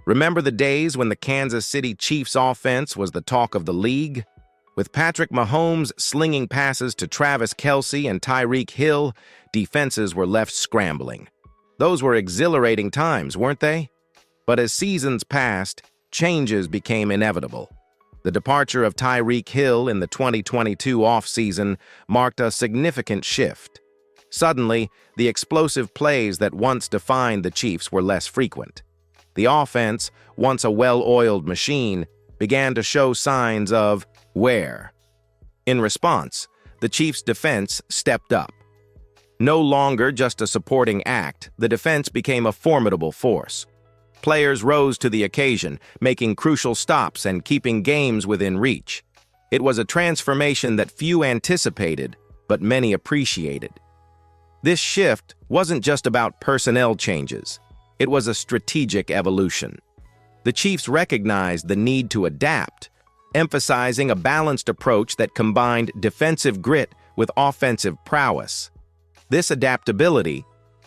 Remember the days when the Kansas City Chiefs offense was the talk of the league? With Patrick Mahomes slinging passes to Travis Kelce and Tyreek Hill, defenses were left scrambling. Those were exhilarating times, weren't they? But as seasons passed, changes became inevitable. The departure of Tyreek Hill in the 2022 offseason marked a significant shift. Suddenly, the explosive plays that once defined the Chiefs were less frequent. The offense, once a well-oiled machine, began to show signs of wear. In response, the Chiefs' defense stepped up. No longer just a supporting act, the defense became a formidable force. Players rose to the occasion, making crucial stops and keeping games within reach. It was a transformation that few anticipated, but many appreciated. This shift wasn't just about personnel changes. It was a strategic evolution. The Chiefs recognized the need to adapt, emphasizing a balanced approach that combined defensive grit with offensive prowess. This adaptability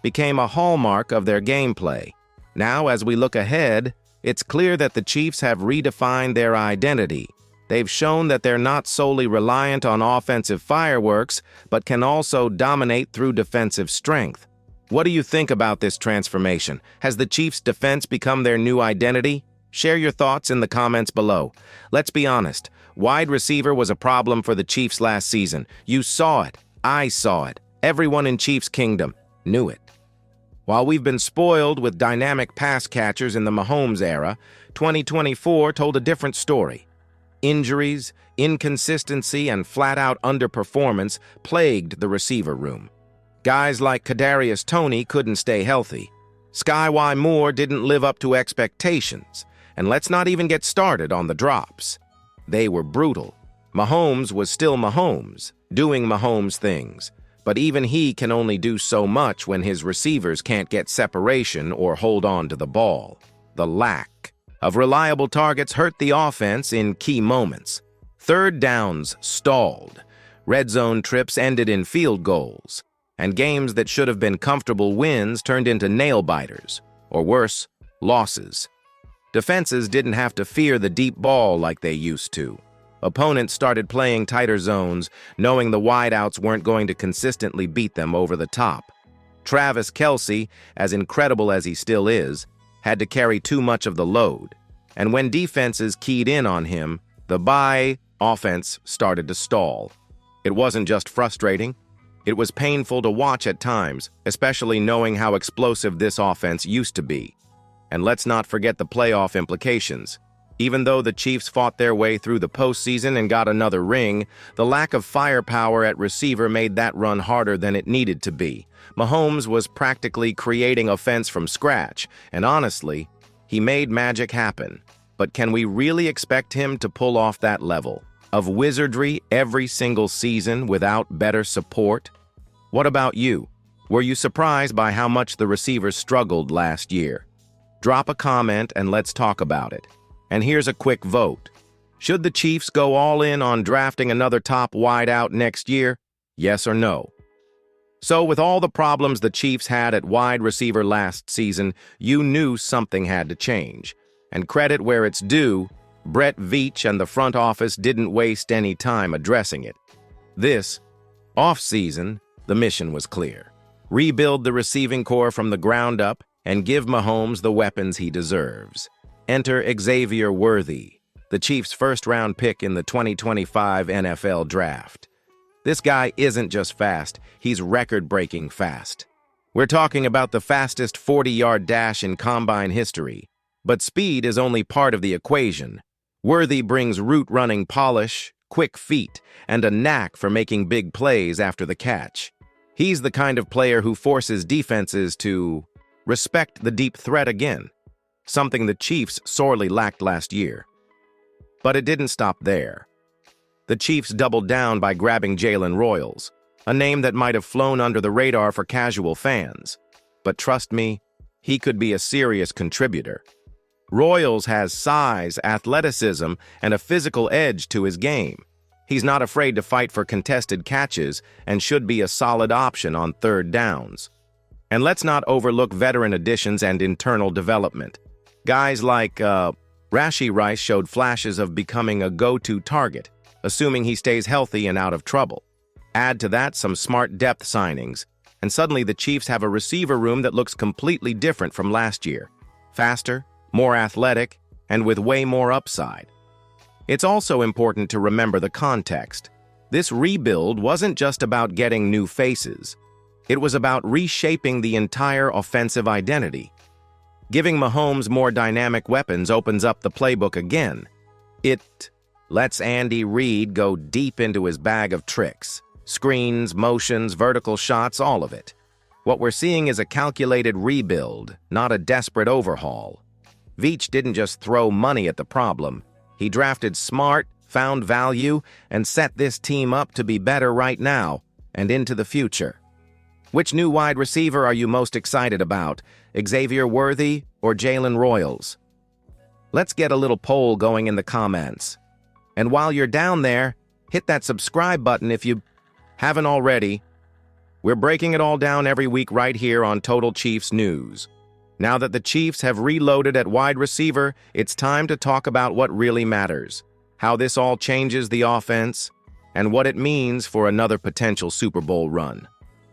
became a hallmark of their gameplay. Now, as we look ahead, it's clear that the Chiefs have redefined their identity. They've shown that they're not solely reliant on offensive fireworks, but can also dominate through defensive strength. What do you think about this transformation? Has the Chiefs' defense become their new identity? Share your thoughts in the comments below. Let's be honest, wide receiver was a problem for the Chiefs last season. You saw it. I saw it. Everyone in Chiefs Kingdom knew it. While we've been spoiled with dynamic pass catchers in the Mahomes era, 2024 told a different story. Injuries, inconsistency, and flat-out underperformance plagued the receiver room. Guys like Kadarius Toney couldn't stay healthy. Sky Moore didn't live up to expectations. And let's not even get started on the drops. They were brutal. Mahomes was still Mahomes, doing Mahomes things. But even he can only do so much when his receivers can't get separation or hold on to the ball. The lack of reliable targets hurt the offense in key moments. Third downs stalled. Red zone trips ended in field goals. And games that should have been comfortable wins turned into nail-biters, or worse, losses. Defenses didn't have to fear the deep ball like they used to. Opponents started playing tighter zones, knowing the wideouts weren't going to consistently beat them over the top. Travis Kelce, as incredible as he still is, had to carry too much of the load. And when defenses keyed in on him, the bye offense started to stall. It wasn't just frustrating. It was painful to watch at times, especially knowing how explosive this offense used to be. And let's not forget the playoff implications. Even though the Chiefs fought their way through the postseason and got another ring, the lack of firepower at receiver made that run harder than it needed to be. Mahomes was practically creating offense from scratch, and honestly, he made magic happen. But can we really expect him to pull off that level of wizardry every single season without better support? What about you? Were you surprised by how much the receivers struggled last year? Drop a comment and let's talk about it. And here's a quick vote. Should the Chiefs go all in on drafting another top wideout next year? Yes or no? So with all the problems the Chiefs had at wide receiver last season, you knew something had to change. And credit where it's due, Brett Veach and the front office didn't waste any time addressing it. This offseason, the mission was clear. Rebuild the receiving core from the ground up and give Mahomes the weapons he deserves. Enter Xavier Worthy, the Chiefs' first-round pick in the 2025 NFL Draft. This guy isn't just fast, he's record-breaking fast. We're talking about the fastest 40-yard dash in combine history. But speed is only part of the equation. Worthy brings route-running polish, quick feet, and a knack for making big plays after the catch. He's the kind of player who forces defenses to respect the deep threat again, something the Chiefs sorely lacked last year. But it didn't stop there. The Chiefs doubled down by grabbing Jalen Royals, a name that might have flown under the radar for casual fans. But trust me, he could be a serious contributor. Royals has size, athleticism, and a physical edge to his game. He's not afraid to fight for contested catches and should be a solid option on third downs. And let's not overlook veteran additions and internal development. Guys like Rashee Rice showed flashes of becoming a go-to target, assuming he stays healthy and out of trouble. Add to that some smart depth signings, and suddenly the Chiefs have a receiver room that looks completely different from last year. Faster, more athletic, and with way more upside. It's also important to remember the context. This rebuild wasn't just about getting new faces. It was about reshaping the entire offensive identity. Giving Mahomes more dynamic weapons opens up the playbook again. It lets Andy Reid go deep into his bag of tricks. Screens, motions, vertical shots, all of it. What we're seeing is a calculated rebuild, not a desperate overhaul. Veach didn't just throw money at the problem. He drafted smart, found value, and set this team up to be better right now and into the future. Which new wide receiver are you most excited about, Xavier Worthy or Jalen Royals? Let's get a little poll going in the comments. And while you're down there, hit that subscribe button if you haven't already. We're breaking it all down every week right here on Total Chiefs News. Now that the Chiefs have reloaded at wide receiver, it's time to talk about what really matters, how this all changes the offense, and what it means for another potential Super Bowl run.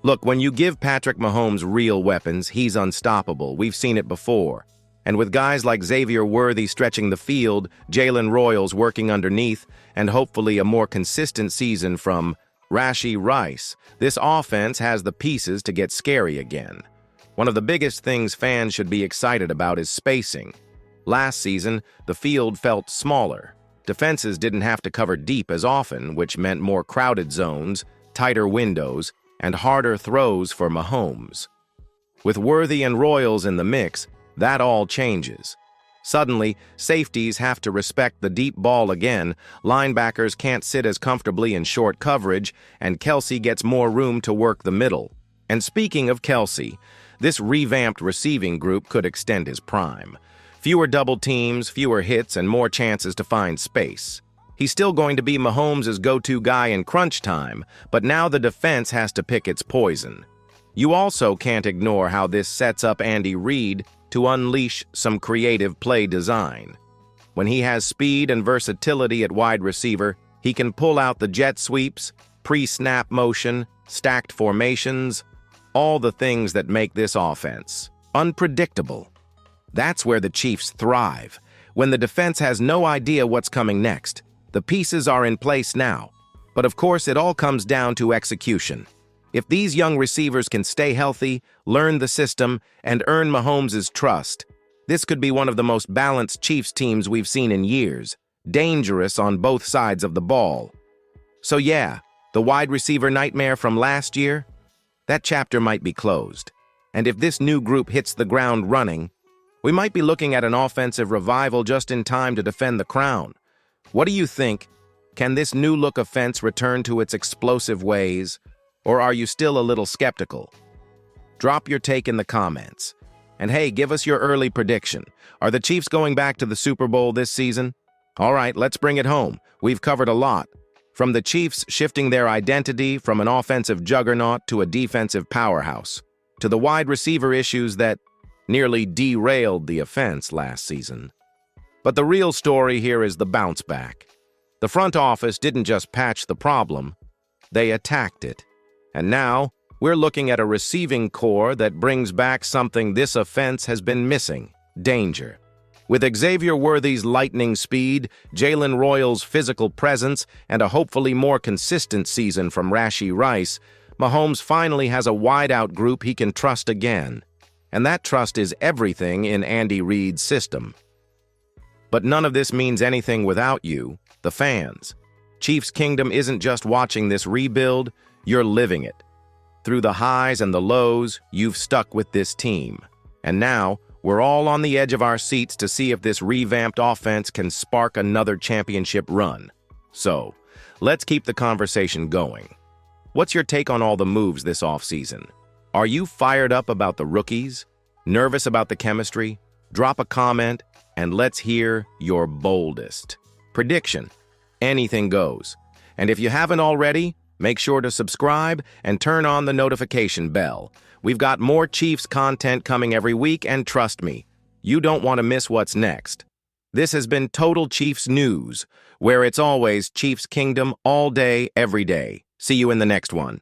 Look, when you give Patrick Mahomes real weapons, he's unstoppable. We've seen it before. And with guys like Xavier Worthy stretching the field, Jalen Royals working underneath, and hopefully a more consistent season from Rashee Rice, this offense has the pieces to get scary again. One of the biggest things fans should be excited about is spacing. Last season, the field felt smaller. Defenses didn't have to cover deep as often, which meant more crowded zones, tighter windows, and harder throws for Mahomes. With Worthy and Royals in the mix, that all changes. Suddenly, safeties have to respect the deep ball again, linebackers can't sit as comfortably in short coverage, and Kelce gets more room to work the middle. And speaking of Kelce, this revamped receiving group could extend his prime. Fewer double teams, fewer hits, and more chances to find space. He's still going to be Mahomes' go-to guy in crunch time, but now the defense has to pick its poison. You also can't ignore how this sets up Andy Reid to unleash some creative play design. When he has speed and versatility at wide receiver, he can pull out the jet sweeps, pre-snap motion, stacked formations, all the things that make this offense unpredictable. That's where the Chiefs thrive, when the defense has no idea what's coming next. The pieces are in place now, but of course it all comes down to execution. If these young receivers can stay healthy, learn the system, and earn Mahomes' trust, this could be one of the most balanced Chiefs teams we've seen in years, dangerous on both sides of the ball. So yeah, the wide receiver nightmare from last year, that chapter might be closed. And if this new group hits the ground running, we might be looking at an offensive revival just in time to defend the crown. What do you think? Can this new-look offense return to its explosive ways, or are you still a little skeptical? Drop your take in the comments. And hey, give us your early prediction. Are the Chiefs going back to the Super Bowl this season? All right, let's bring it home. We've covered a lot. From the Chiefs shifting their identity from an offensive juggernaut to a defensive powerhouse, to the wide receiver issues that nearly derailed the offense last season. But the real story here is the bounce back. The front office didn't just patch the problem, they attacked it. And now, we're looking at a receiving core that brings back something this offense has been missing: danger. With Xavier Worthy's lightning speed, Jalen Royals' physical presence, and a hopefully more consistent season from Rashee Rice, Mahomes finally has a wideout group he can trust again. And that trust is everything in Andy Reid's system. But none of this means anything without you, the fans. Chiefs Kingdom isn't just watching this rebuild, you're living it. Through the highs and the lows, you've stuck with this team. And now, we're all on the edge of our seats to see if this revamped offense can spark another championship run. So, let's keep the conversation going. What's your take on all the moves this offseason? Are you fired up about the rookies? Nervous about the chemistry? Drop a comment, and let's hear your boldest prediction. Anything goes. And if you haven't already, make sure to subscribe and turn on the notification bell. We've got more Chiefs content coming every week, and trust me, You don't want to miss what's next. This has been Total Chiefs News, where it's always Chiefs Kingdom all day, every day. See you in the next one.